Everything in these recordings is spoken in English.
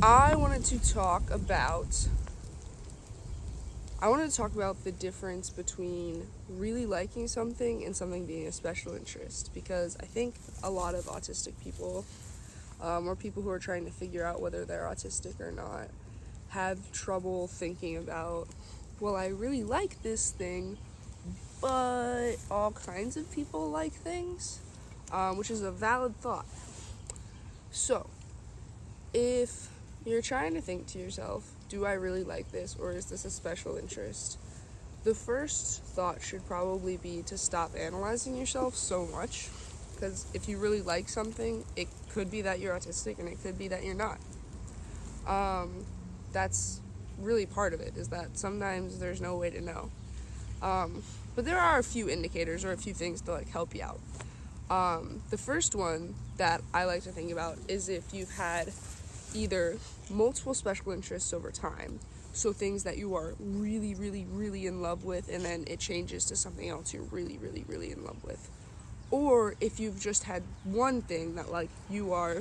I wanted to talk about the difference between really liking something and something being a special interest, because I think a lot of autistic people, or people who are trying to figure out whether they're autistic or not, have trouble thinking about, well, I really like this thing, but all kinds of people like things, which is a valid thought. So, if you're trying to think to yourself, do I really like this, or is this a special interest? The first thought should probably be to stop analyzing yourself so much, because if you really like something, it could be that you're autistic and it could be that you're not. That's really part of it, is that sometimes there's no way to know. But there are a few indicators or a few things to help you out. The first one that I like to think about is if you've had either multiple special interests over time, so things that you are really, really, really in love with, and then it changes to something else you're really, really, really in love with. Or if you've just had one thing that you are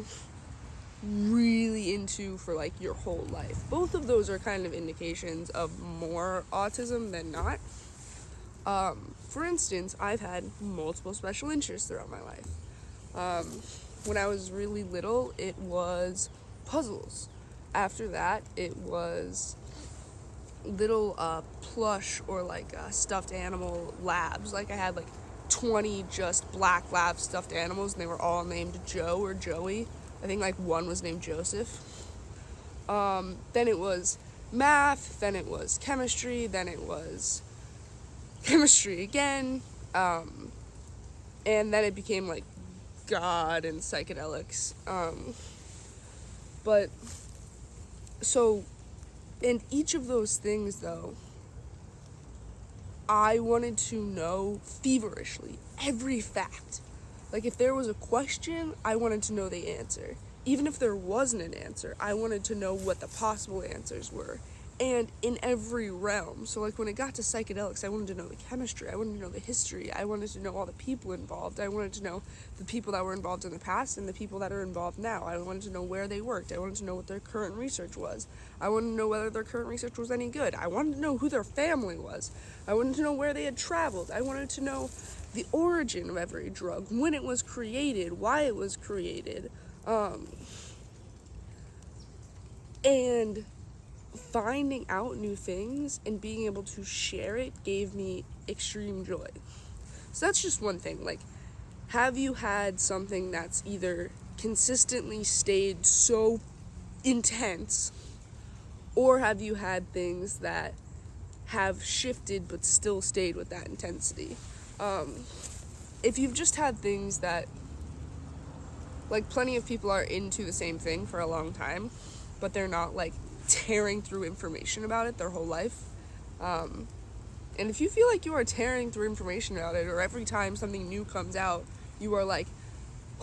really into for your whole life. Both of those are kind of indications of more autism than not. For instance, I've had multiple special interests throughout my life. When I was really little, it was puzzles. After that, it was little plush or stuffed animal labs. I had 20 just black lab stuffed animals, and they were all named Joe or Joey. I think one was named Joseph. Then it was math, then it was chemistry, then it was chemistry again, and then it became God and psychedelics. But so in each of those things, though, I wanted to know feverishly every fact. If there was a question, I wanted to know the answer. Even if there wasn't an answer, I wanted to know what the possible answers were. And in every realm. So when it got to psychedelics, I wanted to know the chemistry, I wanted to know the history, I wanted to know all the people involved, I wanted to know the people that were involved in the past and the people that are involved now. I wanted to know where they worked, I wanted to know what their current research was, I wanted to know whether their current research was any good, I wanted to know who their family was, I wanted to know where they had traveled, I wanted to know the origin of every drug, when it was created, why it was created, and finding out new things and being able to share it gave me extreme joy. So that's just one thing. Have you had something that's either consistently stayed so intense, or have you had things that have shifted but still stayed with that intensity? If you've just had things that, plenty of people are into the same thing for a long time, but they're not tearing through information about it their whole life. And if you feel like you are tearing through information about it, or every time something new comes out, you are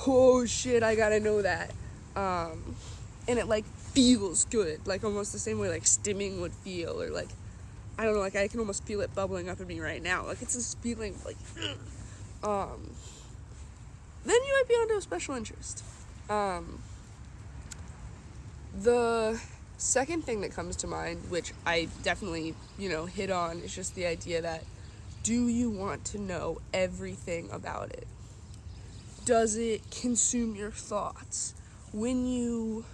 oh shit, I gotta know that. And it feels good, almost the same way stimming would feel, or I don't know, I can almost feel it bubbling up in me right now. It's this feeling then you might be onto a special interest. The second thing that comes to mind, which I definitely, hit on, is just the idea that, do you want to know everything about it? Does it consume your thoughts? When you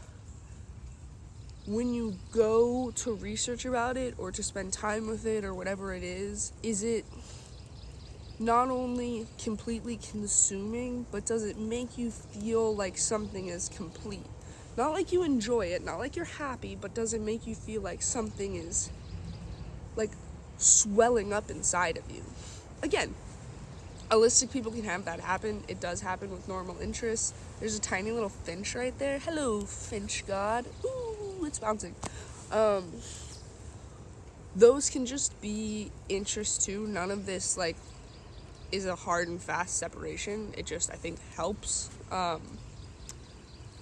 go to research about it or to spend time with it or whatever it is it not only completely consuming, but does it make you feel like something is complete? Not you enjoy it, not you're happy, but does it make you feel like something is swelling up inside of you? Again, allistic people can have that happen. It does happen with normal interests. There's a tiny little finch right there. Hello, finch god. Ooh, it's bouncing. Those can just be interests too. None of this is a hard and fast separation. It just, I think, helps.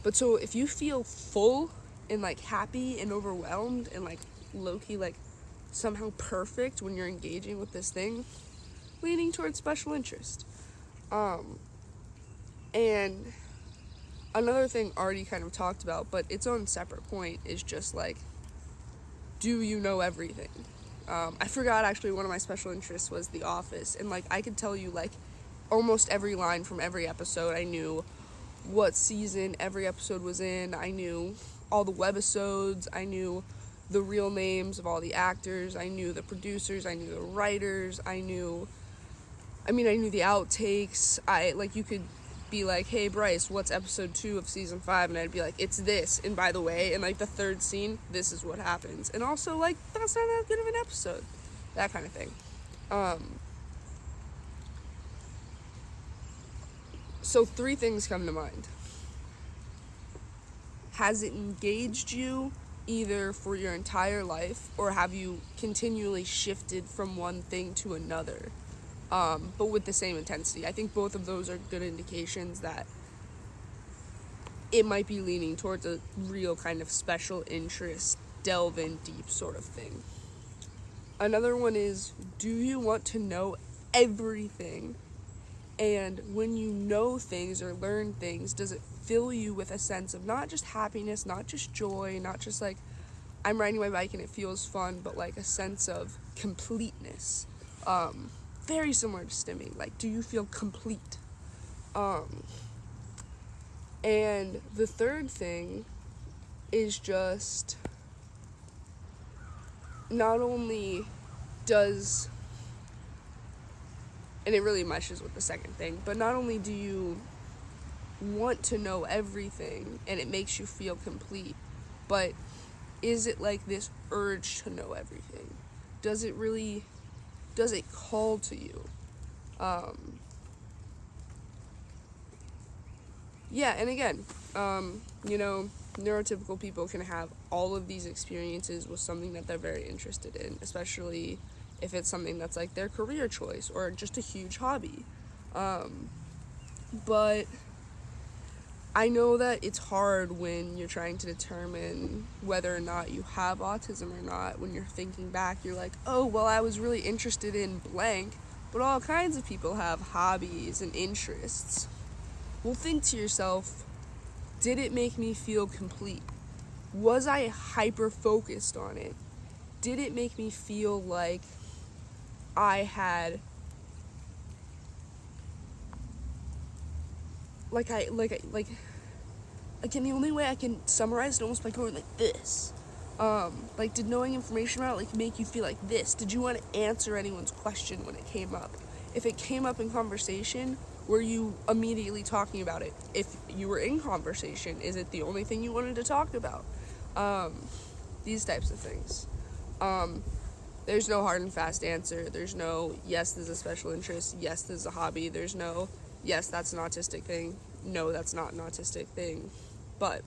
But so if you feel full and happy and overwhelmed and low-key somehow perfect when you're engaging with this thing, leaning towards special interest. And another thing already kind of talked about, but its own separate point, is just like, do you know everything? I forgot, actually, one of my special interests was The Office, and like I could tell you like almost every line from every episode. I knew what season every episode was in. I knew all the webisodes. I knew the real names of all the actors. I knew the producers. I knew the writers. I knew the outtakes. You could be like, hey Bryce, what's episode 2 of season 5? And I'd be like, it's this, and by the way, in like the third scene, this is what happens. And also, like, that's not that good of an episode. That kind of thing. So 3 things come to mind. Has it engaged you either for your entire life, or have you continually shifted from one thing to another, but with the same intensity? I think both of those are good indications that it might be leaning towards a real kind of special interest, delve in deep sort of thing. Another one is, do you want to know everything? And when you know things or learn things, does it fill you with a sense of not just happiness, not just joy, not just like, I'm riding my bike and it feels fun, but like a sense of completeness? Very similar to stimming. Like, do you feel complete? And the third thing is just, not only does, and it really meshes with the second thing, but not only do you want to know everything and it makes you feel complete, but is it like this urge to know everything? Does it call to you? Yeah, and again, neurotypical people can have all of these experiences with something that they're very interested in, especially if it's something that's like their career choice or just a huge hobby. But I know that it's hard when you're trying to determine whether or not you have autism or not. When you're thinking back, you're like, oh, well, I was really interested in blank, but all kinds of people have hobbies and interests. Well, think to yourself, did it make me feel complete? Was I hyper-focused on it? Did it make me feel like I had, again, the only way I can summarize it almost by going like this. Did knowing information about it make you feel like this? Did you want to answer anyone's question when it came up? If it came up in conversation, were you immediately talking about it? If you were in conversation, is it the only thing you wanted to talk about? These types of things. There's no hard and fast answer. There's no, yes, this is a special interest. Yes, this is a hobby. There's no, yes, that's an autistic thing. No, that's not an autistic thing. But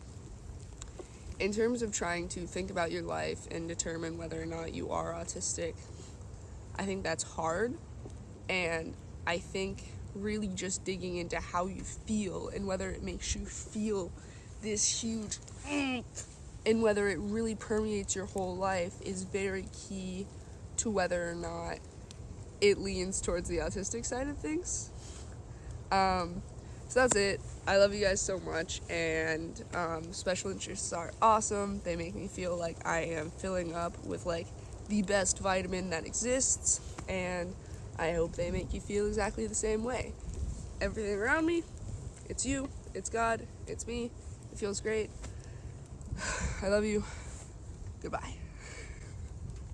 in terms of trying to think about your life and determine whether or not you are autistic, I think that's hard. And I think really just digging into how you feel and whether it makes you feel this huge and whether it really permeates your whole life is very key to whether or not it leans towards the autistic side of things. So that's it. I love you guys so much, and special interests are awesome. They make me feel like I am filling up with like the best vitamin that exists, and I hope they make you feel exactly the same way. Everything around me, it's you, it's God, it's me. It feels great. I love you. Goodbye.